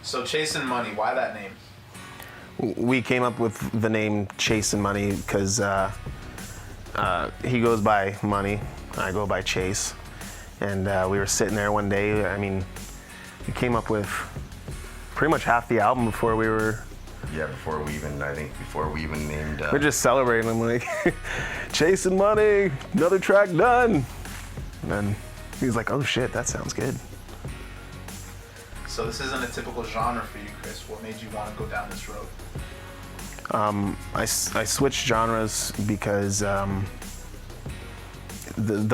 So Chasing Money, why that name? We came up with the name Chasing Money because he goes by Money, I go by Chase. And we were sitting there one day, I mean, we came up with pretty much half the album before we were... Yeah, before we even named... We're just celebrating, I'm like, Chasing Money, another track done. And then he was like, oh shit, that sounds good. So this isn't a typical genre for you, Chris. What made you want to go down this road? I switched genres because the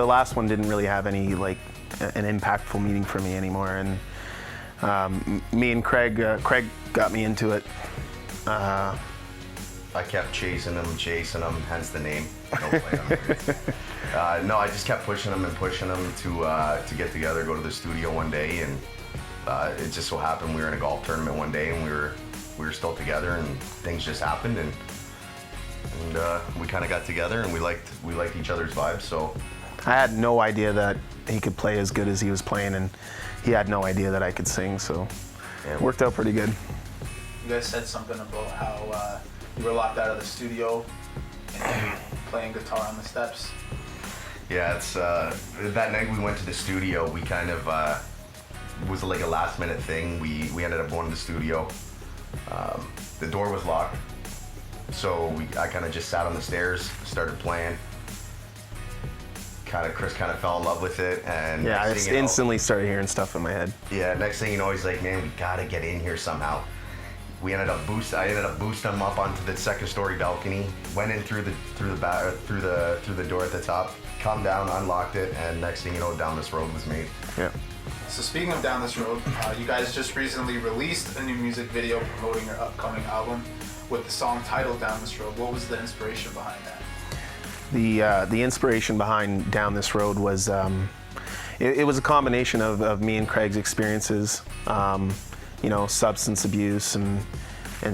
last one didn't really have any like an impactful meaning for me anymore, and me and Craig got me into it. I kept chasing him, hence the name. Don't play on it. No, I just kept pushing him to get together, go to the studio one day, and it just so happened we were in a golf tournament one day, and we were still together, and things just happened, and we kind of got together, and we liked each other's vibes. So I had no idea that he could play as good as he was playing, and he had no idea that I could sing, so it worked out pretty good. You guys said something about how you were locked out of the studio and you were playing guitar on the steps. Yeah, it's that night we went to the studio. We kind of was like a last minute thing. We ended up going to the studio. The door was locked, so I kind of just sat on the stairs, started playing. Chris kind of fell in love with it, and yeah, I just instantly started hearing stuff in my head. Yeah, next thing you know, he's like, "Man, we gotta get in here somehow." I ended up boosting him up onto the second story balcony. Went in through the door at the top, come down, unlocked it, and next thing you know, Down This Road was made. Yeah. So speaking of Down This Road, you guys just recently released a new music video promoting your upcoming album with the song titled Down This Road. What was the inspiration behind that? The inspiration behind Down This Road was it was a combination of me and Craig's experiences, substance abuse and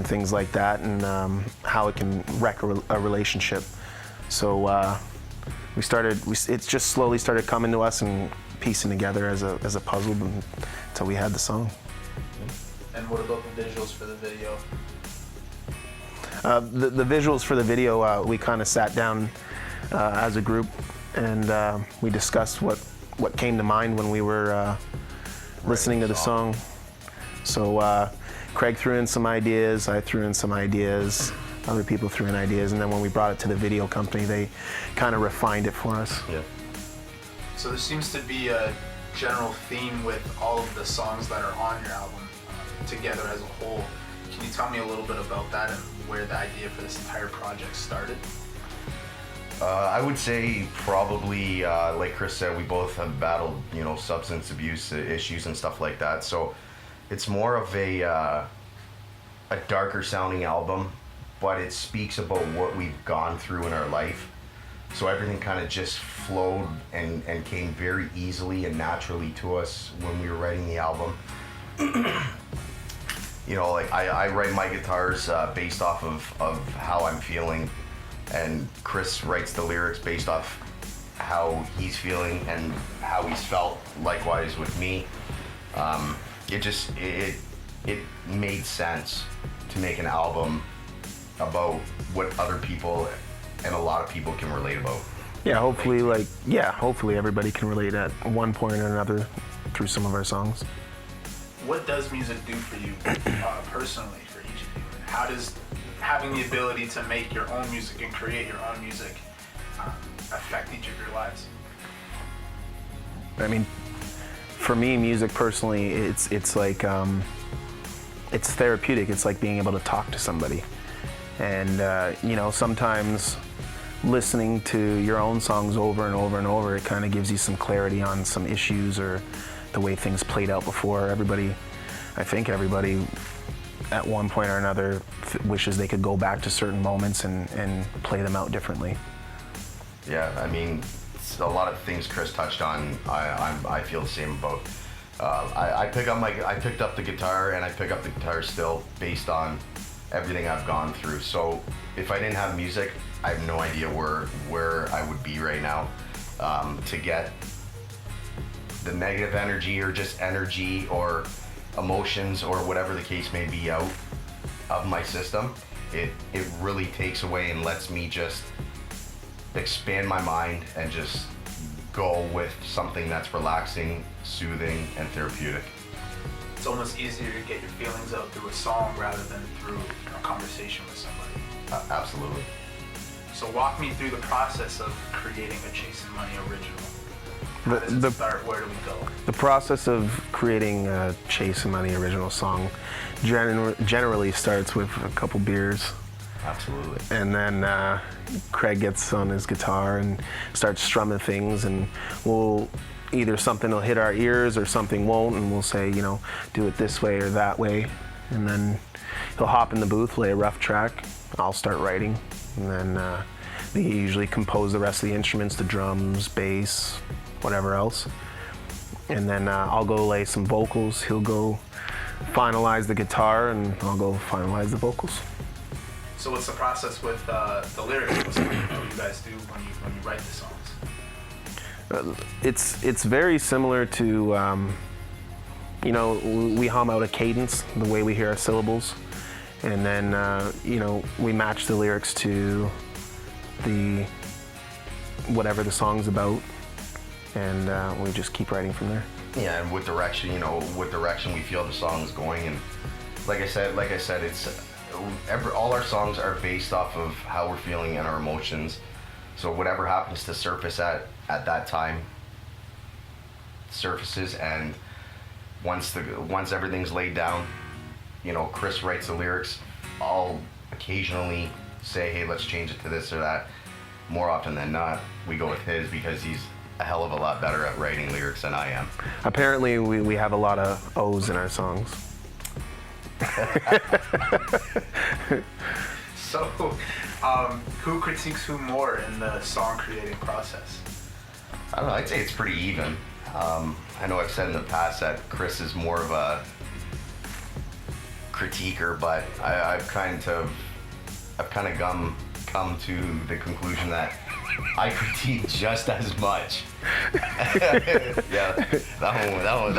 things like that, and how it can wreck a relationship. So it just slowly started coming to us and piecing together as a puzzle until we had the song. And what about the visuals for the video? The visuals for the video, we kind of sat down as a group, and we discussed what came to mind when we were listening to the song. So Craig threw in some ideas, I threw in some ideas, other people threw in ideas, and then when we brought it to the video company, they kind of refined it for us. Yeah. So there seems to be a general theme with all of the songs that are on your album together as a whole. Can you tell me a little bit about that and where the idea for this entire project started? I would say probably, like Chris said, we both have battled, substance abuse issues and stuff like that. So it's more of a darker sounding album, but it speaks about what we've gone through in our life. So everything kind of just flowed and came very easily and naturally to us when we were writing the album. I write my guitars based off of how I'm feeling, and Chris writes the lyrics based off how he's feeling and how he's felt likewise with me. It made sense to make an album about what other people and a lot of people can relate about. Yeah, hopefully everybody can relate at one point or another through some of our songs. What does music do for you personally, for each of you? And how does having the ability to make your own music and create your own music affect each of your lives? I mean, for me, music personally, it's like it's therapeutic. It's like being able to talk to somebody, and sometimes listening to your own songs over and over and over, it kind of gives you some clarity on some issues or the way things played out before. I think everybody at one point or another wishes they could go back to certain moments and play them out differently. Yeah, I mean, a lot of things Chris touched on, I feel the same about. I picked up the guitar, and I pick up the guitar still based on everything I've gone through. So if I didn't have music, I have no idea where I would be right now. To get the negative energy or just energy or emotions or whatever the case may be out of my system, it really takes away and lets me just expand my mind and just go with something that's relaxing, soothing, and therapeutic. It's almost easier to get your feelings out through a song rather than through a conversation with somebody. Absolutely. So walk me through the process of creating a Chasing Money original. How does it The start? Where do we go? the process of creating a Chasing Money original song generally starts with a couple beers, Absolutely. and then Craig gets on his guitar and starts strumming things, and we'll either something will hit our ears or something won't, and we'll say, you know, do it this way or that way, and then he'll hop in the booth, lay a rough track, I'll start writing, and then they usually compose the rest of the instruments, the drums, bass, whatever else, and then I'll go lay some vocals, he'll go finalize the guitar, and I'll go finalize the vocals. So what's the process with the lyrics? What do you guys do when you write the songs? It's very similar to, you know, we hum out a cadence, the way we hear our syllables, and then, you know, we match the lyrics to the whatever the song's about, and we just keep writing from there. Yeah, and what direction, you know, what direction we feel the song is going, and like I said, it's all our songs are based off of how we're feeling and our emotions. So whatever happens to surface at that time surfaces, and once everything's laid down, you know, Chris writes the lyrics. I'll occasionally say, hey, let's change it to this or that. More often than not, we go with his because he's a hell of a lot better at writing lyrics than I am. Apparently, we have a lot of O's in our songs. So, who critiques who more in the song creating process? I don't know, I'd say it's pretty even. I know I've said in the past that Chris is more of a critiquer, but I've kind of come to the conclusion that I critique just as much. Yeah, that was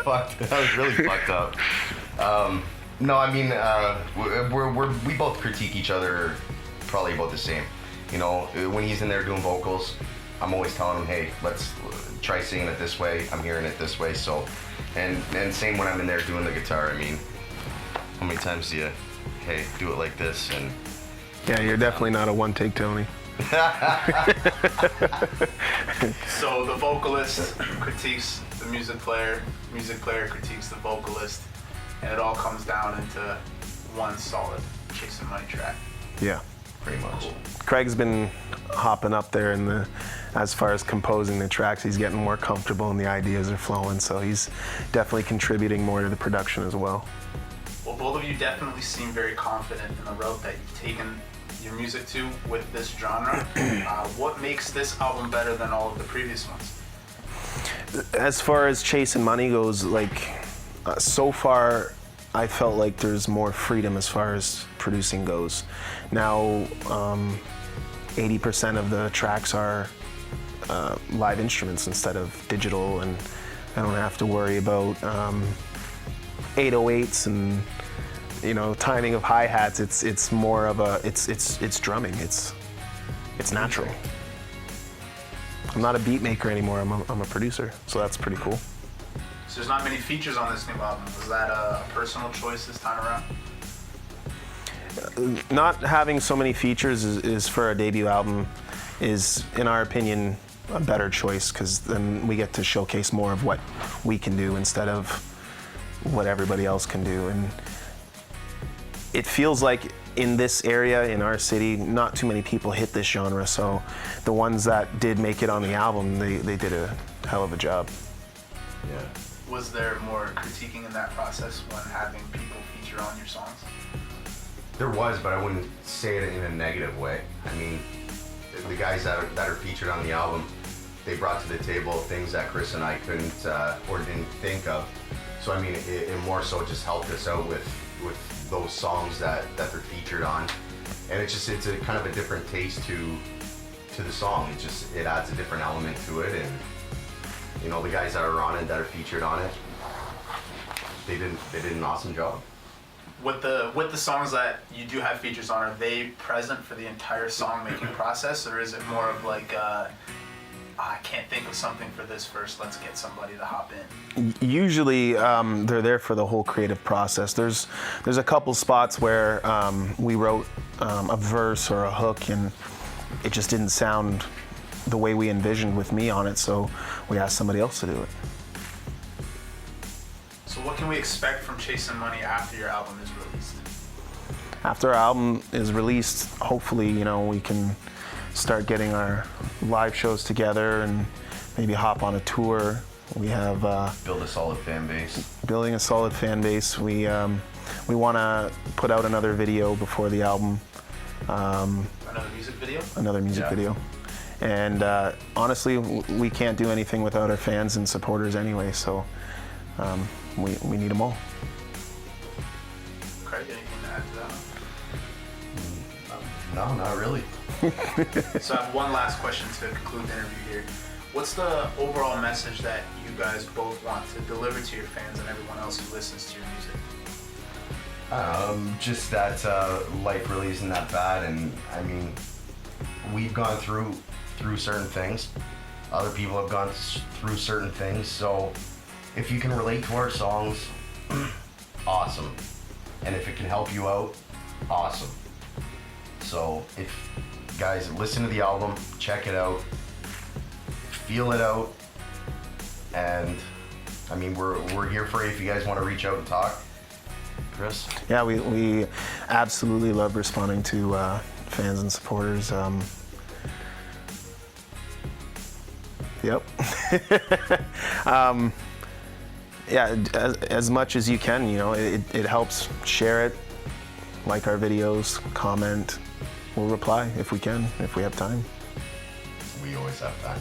fucked up. That was really fucked up. No, I mean, we both critique each other probably about the same. You know, when he's in there doing vocals, I'm always telling him, hey, let's try singing it this way. I'm hearing it this way. So, and same when I'm in there doing the guitar. I mean, how many times do you, hey, do it like this? And Yeah, you're definitely not a one-take Tony. So the vocalist critiques the music player critiques the vocalist, and it all comes down into one solid Chasing Money track. Yeah. pretty much. Cool. Craig's been hopping up there as far as composing the tracks. He's getting more comfortable and the ideas are flowing, so he's definitely contributing more to the production as well. Well, both of you definitely seem very confident in the route that you've taken your music to with this genre. What makes this album better than all of the previous ones? As far as Chasing Money goes, so far I felt like there's more freedom as far as producing goes. Now 80% of the tracks are live instruments instead of digital, and I don't have to worry about 808s and timing of hi-hats. It's more of it's drumming. It's natural. I'm not a beat maker anymore. I'm a producer, so that's pretty cool. So there's not many features on this new album. Was that a personal choice this time around? Not having so many features is for a debut album is, in our opinion, a better choice, because then we get to showcase more of what we can do instead of what everybody else can do. And it feels like in this area, in our city, not too many people hit this genre, so the ones that did make it on the album, they did a hell of a job. Yeah. Was there more critiquing in that process when having people feature on your songs? There was, but I wouldn't say it in a negative way. I mean, the guys that are featured on the album, they brought to the table things that Chris and I couldn't or didn't think of. So I mean, it more so just helped us out with those songs that they're featured on, and it's a kind of a different taste to the song. It adds a different element to it, and You know, the guys that are on it, that are featured on it, they did an awesome job. With the songs that you do have features on, are they present for the entire song making process, or is it more of like, I can't think of something for this verse, let's get somebody to hop in? Usually they're there for the whole creative process. There's a couple spots where we wrote a verse or a hook and it just didn't sound the way we envisioned with me on it, so we asked somebody else to do it. So what can we expect from Chasing Money after your album is released? After our album is released, hopefully, you know, we can start getting our live shows together and maybe hop on a tour. We have Build a solid fan base. building a solid fan base. We want to put out another video before the album, Another music video? another music Yeah. video. And honestly, we can't do anything without our fans and supporters anyway, so we need them all. Craig, anything to add to that? No, not really. So I have one last question to conclude the interview here. What's the overall message that you guys both want to deliver to your fans and everyone else who listens to your music? Just that life really isn't that bad, and I mean, we've gone through certain things. Other people have gone through certain things, so if you can relate to our songs, awesome. And if it can help you out, awesome. So if guys listen to the album, check it out, feel it out, and I mean we're here for you if you guys want to reach out and talk. Chris? Yeah, we absolutely love responding to fans and supporters. Yep. Yeah, as much as you can, you know, it helps. Share it, like our videos, comment. We'll reply if we can, if we have time. We always have time.